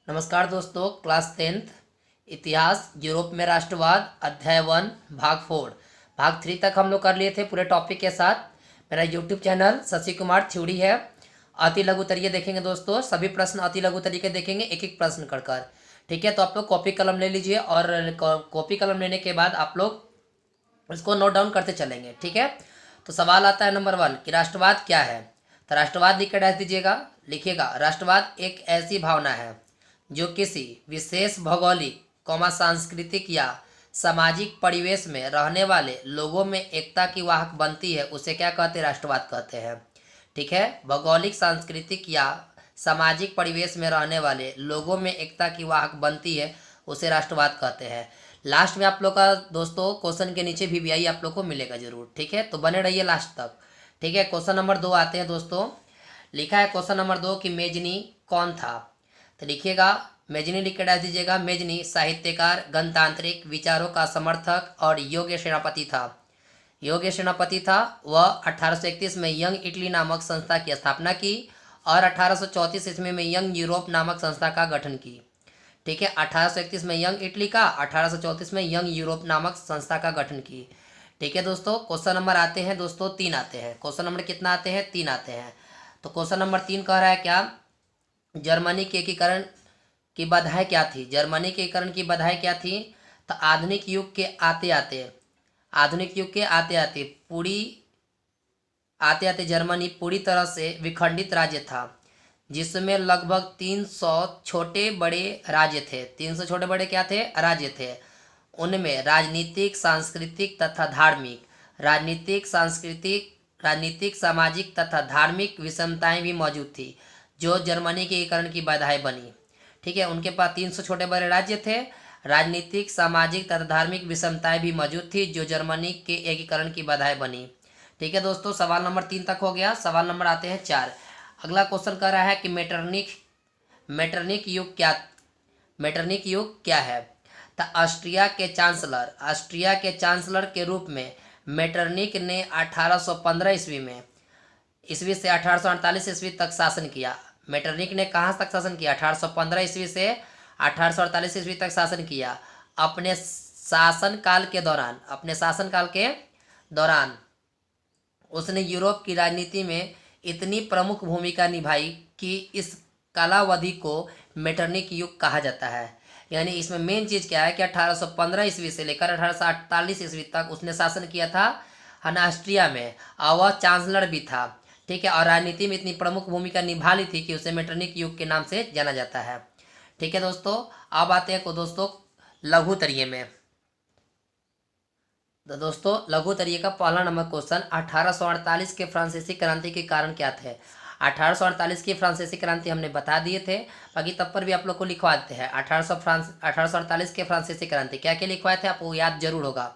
नमस्कार दोस्तों, class 10th इतिहास यूरोप में राष्ट्रवाद अध्याय 1 भाग 4 भाग 3 तक हम लोग कर लिए थे पूरे टॉपिक के साथ। मेरा YouTube channel Shashi Kumar theory है। अति लघु तरीके देखेंगे दोस्तों, सभी प्रश्न अति लघु तरीके देखेंगे, एक एक प्रश्न कर कर। ठीक है, तो आप लोग कॉपी कलम ले लीजिए और कॉपी कलम लेने के बाद आप लोग इसको नोट डाउन करते चलेंगे। ठीक है, तो सवाल आता है नंबर 1 कि राष्ट्रवाद क्या है। तो राष्ट्रवाद लिख कर डाल दीजिएगा। लिखिएगा, राष्ट्रवाद एक ऐसी भावना है जो किसी विशेष भौगोलिक सांस्कृतिक या सामाजिक परिवेश में रहने वाले लोगों में एकता की वाहक बनती है, उसे क्या कहते हैं? राष्ट्रवाद कहते हैं। ठीक है, भौगोलिक सांस्कृतिक या सामाजिक परिवेश में रहने वाले लोगों में एकता की वाहक बनती है, उसे राष्ट्रवाद कहते हैं। लास्ट में आप लोग का दोस्तों क्वेश्चन के नीचे VVI आप लोग को मिलेगा जरूर। ठीक है, तो बने रहिए लास्ट तक। ठीक है, क्वेश्चन नंबर 2 आते हैं दोस्तों। लिखा है क्वेश्चन नंबर 2 कि मेजनी कौन था। तो लिखिएगा, मेजनी लिख कर डाल दीजिएगा। मेजनी साहित्यकार, गणतांत्रिक विचारों का समर्थक और योग्य सेनापति था। योग्य सेनापति था। वह 1831 में यंग इटली नामक संस्था की स्थापना की और 1834 ईस्वी में यंग यूरोप नामक संस्था का गठन की। ठीक है, 1831 में यंग इटली का, 1834 में यंग यूरोप नामक संस्था का गठन की। ठीक है दोस्तों, क्वेश्चन नंबर आते हैं दोस्तों 3 आते हैं। क्वेश्चन नंबर कितना आते हैं? 3 आते हैं। तो क्वेश्चन नंबर 3 कह रहा है क्या? जर्मनी के एकीकरण की बाधाएं क्या थी? जर्मनी के एकीकरण की बाधाएं क्या थी? तो आधुनिक युग के आते आते जर्मनी पूरी तरह से विखंडित राज्य था, जिसमें लगभग 300 छोटे बड़े राज्य थे। 300 छोटे बड़े क्या थे? राज्य थे। उनमें राजनीतिक, सामाजिक तथा धार्मिक विषमताएं भी मौजूद थी, जो जर्मनी के एकीकरण की बाधाएं बनी। ठीक है, उनके पास 300 छोटे बड़े राज्य थे, राजनीतिक, सामाजिक तथा धार्मिक विषमताएं भी मौजूद थी, जो जर्मनी के एकीकरण की बाधाएं बनी। ठीक है दोस्तों, सवाल नंबर 3 तक हो गया। सवाल नंबर आते हैं 4। अगला क्वेश्चन कर रहा है कि मेटरनिक युग क्या है। तो ऑस्ट्रिया के चांसलर के रूप में मेटरनिक ने 1815 ईस्वी से 1848 ईस्वी तक शासन किया। मेटरनिक ने कहाँ तक शासन किया? 1815 ईस्वी से 1848 ईस्वी तक शासन किया। अपने शासनकाल के दौरान उसने यूरोप की राजनीति में इतनी प्रमुख भूमिका निभाई कि इस कालावधि को मेटरनिक युग कहा जाता है। यानी इसमें मेन चीज़ क्या है कि 1815 ईस्वी से लेकर 1848 ईस्वी तक उसने शासन किया था ऑस्ट्रिया में, और वह चांसलर भी था। ठीक है, और राजनीति में इतनी प्रमुख भूमिका निभा ली थी कि उसे मेटरनिक युग के नाम से जाना जाता है। ठीक है दोस्तों, अब आते हैं दोस्तों लघु तरीके में। तो दोस्तों लघु तरीके का पहला नंबर क्वेश्चन, 1848 के फ्रांसीसी क्रांति के कारण क्या थे। 1848 की फ्रांसीसी क्रांति हमने बता दिए थे, बाकी तब पर भी आप लोग को लिखवा देते हैं। 1848 के फ्रांसीसी क्रांति क्या क्या लिखवाए थे आपको याद जरूर होगा।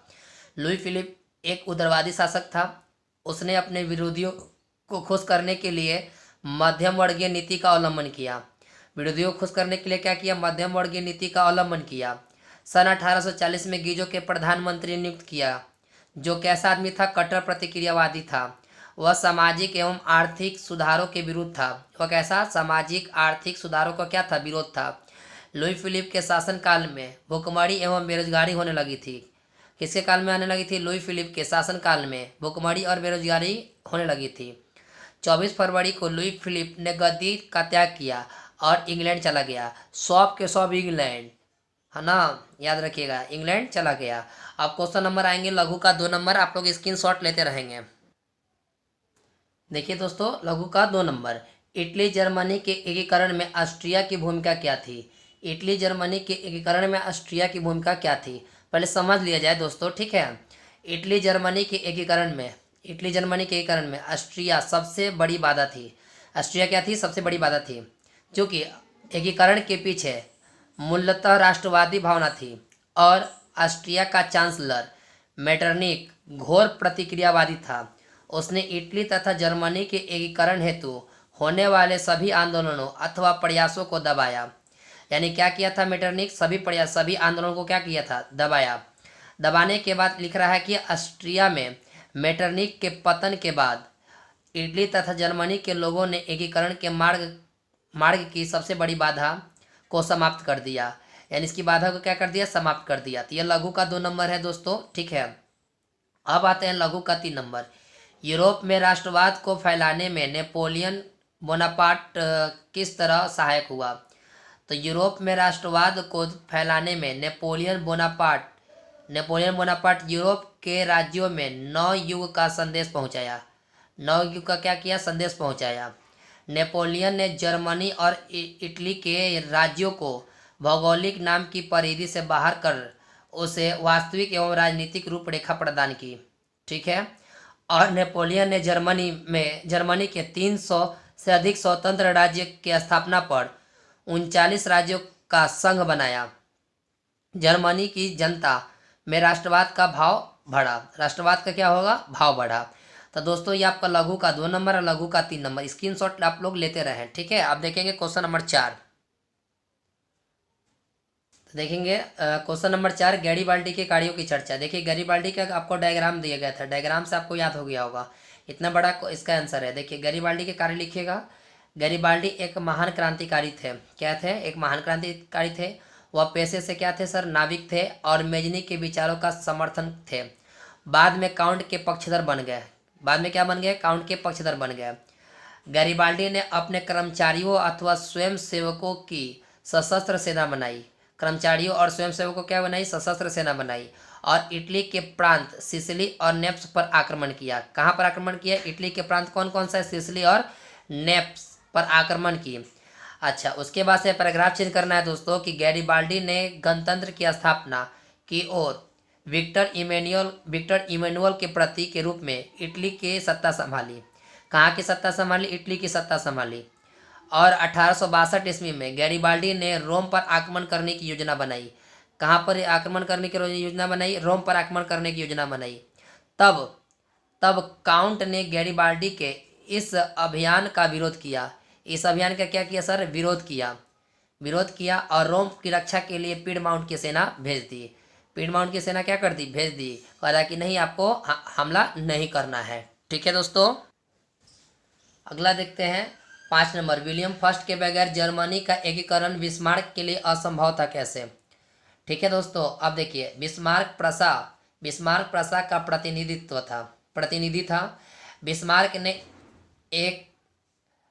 लुई फिलिप एक उदारवादी शासक था। उसने अपने विरोधियों को खुश करने के लिए मध्यम वर्गीय नीति का अवलंबन किया। विरोधियों को खुश करने के लिए क्या किया? मध्यम वर्गीय नीति का अवलंबन किया। सन 1840 में गीजो के प्रधानमंत्री नियुक्त किया, जो कैसा आदमी था? कट्टर प्रतिक्रियावादी था। वह सामाजिक एवं आर्थिक सुधारों के विरुद्ध था। वह कैसा? सामाजिक आर्थिक सुधारों का क्या था? विरोध था। लुई फिलिप के शासनकाल में भुखमरी एवं बेरोजगारी होने लगी थी। किसके काल में आने लगी थी? लुई फिलिप के शासनकाल में भुखमरी और बेरोजगारी होने लगी थी। 24 फरवरी को लुई फिलिप ने गद्दी का त्याग किया और इंग्लैंड चला गया। सब के सब इंग्लैंड, है ना, याद रखिएगा, इंग्लैंड चला गया। अब क्वेश्चन नंबर आएंगे लघु का 2 नंबर, आप लोग स्क्रीनशॉट लेते रहेंगे। देखिए दोस्तों, लघु का 2 नंबर, इटली जर्मनी के एकीकरण में ऑस्ट्रिया की भूमिका क्या थी। इटली जर्मनी के एकीकरण में ऑस्ट्रिया की भूमिका क्या थी, पहले समझ लिया जाए दोस्तों। ठीक है, इटली जर्मनी के एकीकरण में ऑस्ट्रिया सबसे बड़ी बाधा थी। ऑस्ट्रिया क्या थी? सबसे बड़ी बाधा थी, जो कि एकीकरण के पीछे मूलतः राष्ट्रवादी भावना थी। और ऑस्ट्रिया का चांसलर मेटरनिक घोर प्रतिक्रियावादी था। उसने इटली तथा जर्मनी के एकीकरण हेतु होने वाले सभी आंदोलनों अथवा प्रयासों को दबाया। यानी क्या किया था मेटरनिक? सभी आंदोलनों को क्या किया था? दबाया। दबाने के बाद लिख रहा है कि ऑस्ट्रिया में मेटरनिक के पतन के बाद इटली तथा जर्मनी के लोगों ने एकीकरण के मार्ग की सबसे बड़ी बाधा को समाप्त कर दिया, यानी इसकी बाधा को क्या कर दिया, समाप्त कर दिया। तो यह लघु का 2 नंबर है दोस्तों, ठीक है। अब आते हैं लघु का 3 नंबर। यूरोप में राष्ट्रवाद को फैलाने में नेपोलियन बोनापार्ट किस तरह सहायक हुआ। तो यूरोप में राष्ट्रवाद को फैलाने में नेपोलियन बोनापार्ट यूरोप के राज्यों में नवयुग का संदेश पहुंचाया। नवयुग का क्या किया, संदेश पहुंचाया। नेपोलियन ने जर्मनी और इटली के राज्यों को भौगोलिक नाम की परिधि से बाहर कर उसे वास्तविक एवं राजनीतिक रूपरेखा प्रदान की, ठीक है। और नेपोलियन ने जर्मनी के 300 से अधिक स्वतंत्र राज्य की स्थापना पर 39 राज्यों का संघ बनाया। जर्मनी की जनता में राष्ट्रवाद का भाव बढ़ा। राष्ट्रवाद का क्या होगा, भाव बढ़ा। तो दोस्तों ये आपका लघु का 2 नंबर और लघु का 3 नंबर स्क्रीनशॉट आप लोग लेते रहें, ठीक है। आप देखेंगे क्वेश्चन नंबर 4। तो देखेंगे क्वेश्चन नंबर 4, गैरीबाल्डी के कार्यों की चर्चा। देखिए गैरीबाल्डी का आपको डायग्राम दिया गया था, डायग्राम से आपको याद हो गया होगा, इतना बड़ा इसका आंसर है। देखिए गैरीबाल्डी के कार्य लिखिएगा। गैरीबाल्डी एक महान क्रांतिकारी थे। क्या थे, एक महान क्रांतिकारी थे। वह पेशे से क्या थे सर, नाविक थे और मेजनी के विचारों का समर्थन थे। बाद में काउंट के पक्षधर बन गए। बाद में क्या बन गए, काउंट के पक्षधर बन गए। गैरीबाल्डी ने अपने कर्मचारियों अथवा स्वयंसेवकों की सशस्त्र सेना बनाई। कर्मचारियों और स्वयंसेवकों क्या बनाई, सशस्त्र सेना बनाई। और इटली के प्रांत सिसिली और नेप्स पर आक्रमण किया। कहाँ पर आक्रमण किया, इटली के प्रांत कौन कौन सा है, सिसिली और नेप्स पर आक्रमण की। अच्छा, उसके बाद से पैराग्राफ चेंज करना है दोस्तों कि गैरीबाल्डी ने गणतंत्र की स्थापना की और विक्टर इमैनुअल के प्रतीक के रूप में इटली की सत्ता संभाली। कहाँ की सत्ता संभाली, इटली की सत्ता संभाली। और 1862 ईस्वी में गैरीबाल्डी ने रोम पर आक्रमण करने की योजना बनाई। कहाँ पर आक्रमण करने की योजना बनाई, रोम पर आक्रमण करने की योजना बनाई। तब काउंट ने गैरीबाल्डी के इस अभियान का विरोध किया। इस अभियान का क्या किया सर, विरोध किया और रोम की रक्षा के लिए पीडमाउंट की सेना भेज दी। पीडमाउंट की सेना क्या कर दी, भेज दी। कहा कि नहीं, आपको हमला नहीं करना है, ठीक है दोस्तों। अगला देखते हैं 5 नंबर। विलियम फर्स्ट के बगैर जर्मनी का एकीकरण बिस्मार्क के लिए असंभव था, कैसे। ठीक है दोस्तों, अब देखिए बिस्मार्क प्रसा का प्रतिनिधि था। बिस्मार्क ने एक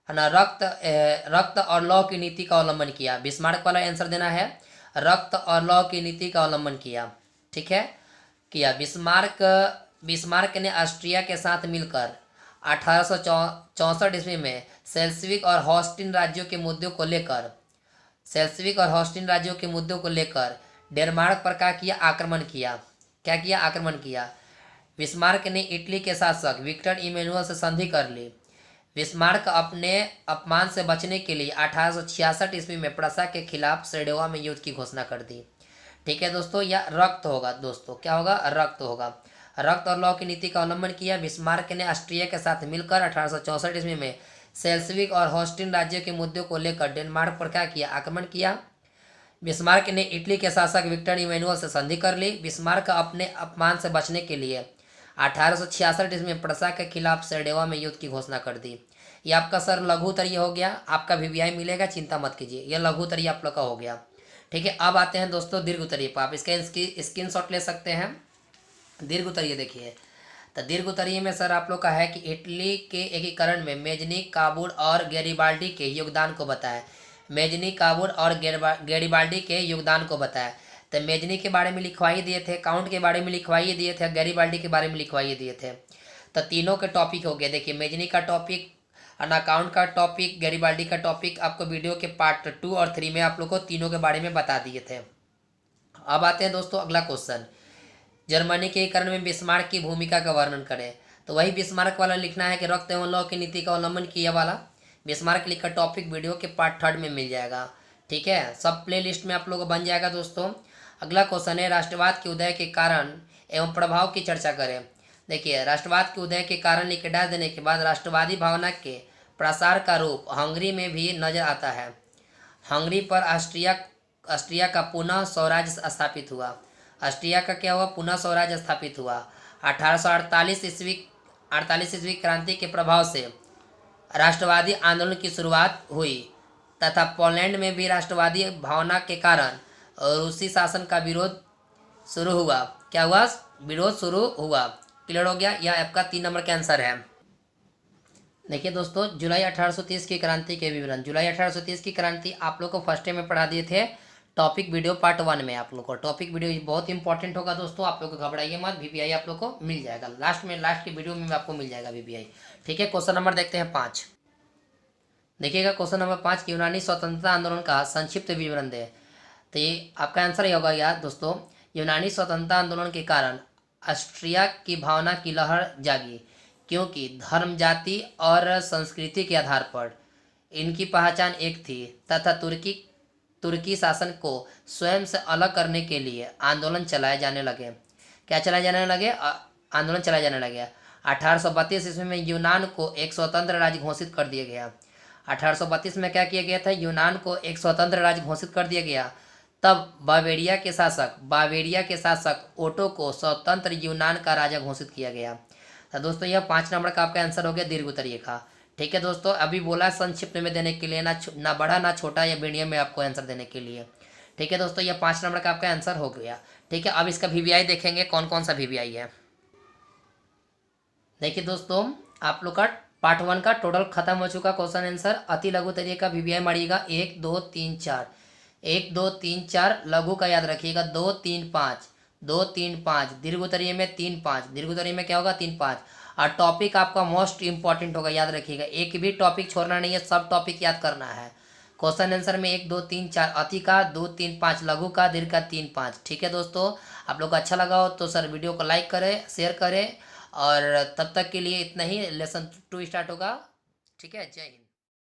रक्त और लौ की नीति का अवलंबन किया। बिस्मार्क वाला आंसर देना है, रक्त और लौ की नीति का अवलंबन किया, ठीक है, किया। बिस्मार्क ने ऑस्ट्रिया के साथ मिलकर 1864 ईस्वी में सेल्सविक और हॉस्टिन राज्यों के मुद्दों को लेकर डेनमार्क पर आक्रमण किया। बिस्मार्क ने इटली के शासक विक्टर इमैनुअल से संधि कर ली। बिस्मार्क अपने अपमान से बचने के लिए 1866 ईस्वी में प्रसा के खिलाफ सेडोवा में युद्ध की घोषणा कर दी। ठीक है दोस्तों, यह रक्त होगा दोस्तों, क्या होगा, रक्त होगा। रक्त और लौ की नीति का अवलंबन किया। बिस्मार्क ने ऑस्ट्रिया के साथ मिलकर 1864 ईस्वी में सेल्सविक और हॉस्टिन राज्यों के मुद्दों को लेकर डेनमार्क पर आक्रमण किया। बिस्मार्क ने इटली के शासक विक्टर इमैनुअल से संधि कर ली। बिस्मार्क अपने अपमान से बचने के लिए 1866 ईस्वी में प्रसा के खिलाफ सेडोवा में युद्ध की घोषणा कर दी। ये आपका सर लघु उत्तरीय हो गया, आपका VVI मिलेगा, चिंता मत कीजिए, यह लघु उत्तरीय आप लोग का हो गया। ठीक है, अब आते हैं दोस्तों दीर्घ उत्तरीय पर। आप इसका स्क्रीनशॉट ले सकते हैं। दीर्घ उत्तरीय देखिए, तो दीर्घ उत्तरीय में सर आप लोग का है कि इटली के एकीकरण में मेजनी, काबूल और गैरीबाल्डी के योगदान को बताया। मेजनी, काबूल और गैरीबाल्डी के योगदान को बताया। तो मेजनी के बारे में लिखवाई दिए थे, काउंट के बारे में लिखवाई दिए थे, गैरीबाल्डी के बारे में लिखवाई दिए थे। तो तीनों के टॉपिक हो गए। देखिए मेजनी का टॉपिक, अकाउंट का टॉपिक, गैरीबाल्डी का टॉपिक आपको वीडियो के पार्ट 2 और 3 में आप लोग को तीनों के बारे में बता दिए थे। अब आते हैं दोस्तों अगला क्वेश्चन, जर्मनी के एकीकरण में बिस्मार्क की भूमिका का वर्णन करें। तो वही बिस्मार्क वाला लिखना है कि रक्त एवं लौ की नीति का अवलंबन किया वाला बिस्मार्क लिखकर टॉपिक वीडियो के पार्ट 3 में मिल जाएगा। ठीक है, सब प्ले लिस्ट में आप लोग को बन जाएगा दोस्तों। अगला क्वेश्चन है राष्ट्रवाद के उदय के कारण एवं प्रभाव की चर्चा करें। देखिए राष्ट्रवाद के उदय के कारण लिख डाल देने के बाद राष्ट्रवादी भावना के प्रसार का रूप हंगरी में भी नजर आता है। हंगरी पर ऑस्ट्रिया का पुनः स्वराज्य स्थापित हुआ। ऑस्ट्रिया का क्या हुआ, पुनः स्वराज्य स्थापित हुआ। 1848 ईस्वी क्रांति के प्रभाव से राष्ट्रवादी आंदोलन की शुरुआत हुई। तथा पोलैंड में भी राष्ट्रवादी भावना के कारण रूसी शासन का विरोध शुरू हुआ। क्या हुआ? विरोध शुरू हुआ। क्लियर हो गया? यह आपका 3 नंबर का आंसर है। देखिए दोस्तों, जुलाई 1830 की क्रांति के विवरण। जुलाई 1830 की क्रांति आप लोग को फर्स्ट टाइम में पढ़ा दिए थे टॉपिक वीडियो पार्ट 1 में। आप लोग को टॉपिक वीडियो बहुत इंपॉर्टेंट होगा दोस्तों, आप लोग को घबराइए मत, वीपीआई आप लोग को मिल जाएगा लास्ट की वीडियो में आपको मिल जाएगा वीपीआई। ठीक है, क्वेश्चन नंबर देखते हैं 5। देखिएगा क्वेश्चन नंबर 5, यूनानी स्वतंत्रता आंदोलन का संक्षिप्त विवरण दे। तो ये आपका आंसर ही होगा यार दोस्तों, यूनानी स्वतंत्रता आंदोलन के कारण ऑस्ट्रिया की भावना की लहर जागी, क्योंकि धर्म, जाति और संस्कृति के आधार पर इनकी पहचान एक थी तथा तुर्की शासन को स्वयं से अलग करने के लिए आंदोलन चलाए जाने लगे। क्या चलाए जाने लगे? आंदोलन चलाए जाने लगे। 1832 ईस्वी में यूनान को एक स्वतंत्र राज्य घोषित कर दिया गया। 1832 में क्या किया गया था? यूनान को एक स्वतंत्र राज्य घोषित कर दिया गया। तब बावेरिया के शासक ओटो को स्वतंत्र यूनान का राजा घोषित किया गया। तो दोस्तों यह 5 नंबर का आपका आंसर हो गया, दीर्घ उत्तरीय का। ठीक है दोस्तों, अभी बोला संक्षिप्त में देने के लिए, ना बड़ा ना छोटा, या मीडियम में आपको आंसर देने के लिए। ठीक है दोस्तों, यह 5 नंबर का आपका आंसर हो गया। ठीक है, अब इसका वीवीआई देखेंगे कौन कौन सा वीवीआई है। देखिए दोस्तों, आप लोग का पार्ट 1 का टोटल खत्म हो चुका क्वेश्चन आंसर। अति लघु तरीके का वीवीआई मारिएगा 1 2 3 4, 1 2 3 4 लघु का याद रखिएगा 2 3 5, 2 3 5, दीर्घ उत्तरीय में 3 5, दीर्घ उत्तरीय में क्या होगा 3 5। और टॉपिक आपका मोस्ट इंपॉर्टेंट होगा, याद रखिएगा, एक भी टॉपिक छोड़ना नहीं है, सब टॉपिक याद करना है। क्वेश्चन आंसर में 1 2 3 4 अति का, 2 3 5 लघु का, दीर्घ का 3 5। ठीक है दोस्तों, आप लोग को अच्छा लगा हो तो सर वीडियो को लाइक करें, शेयर करें, और तब तक के लिए इतना ही। लेसन 2 स्टार्ट होगा। ठीक है, जय हिंद।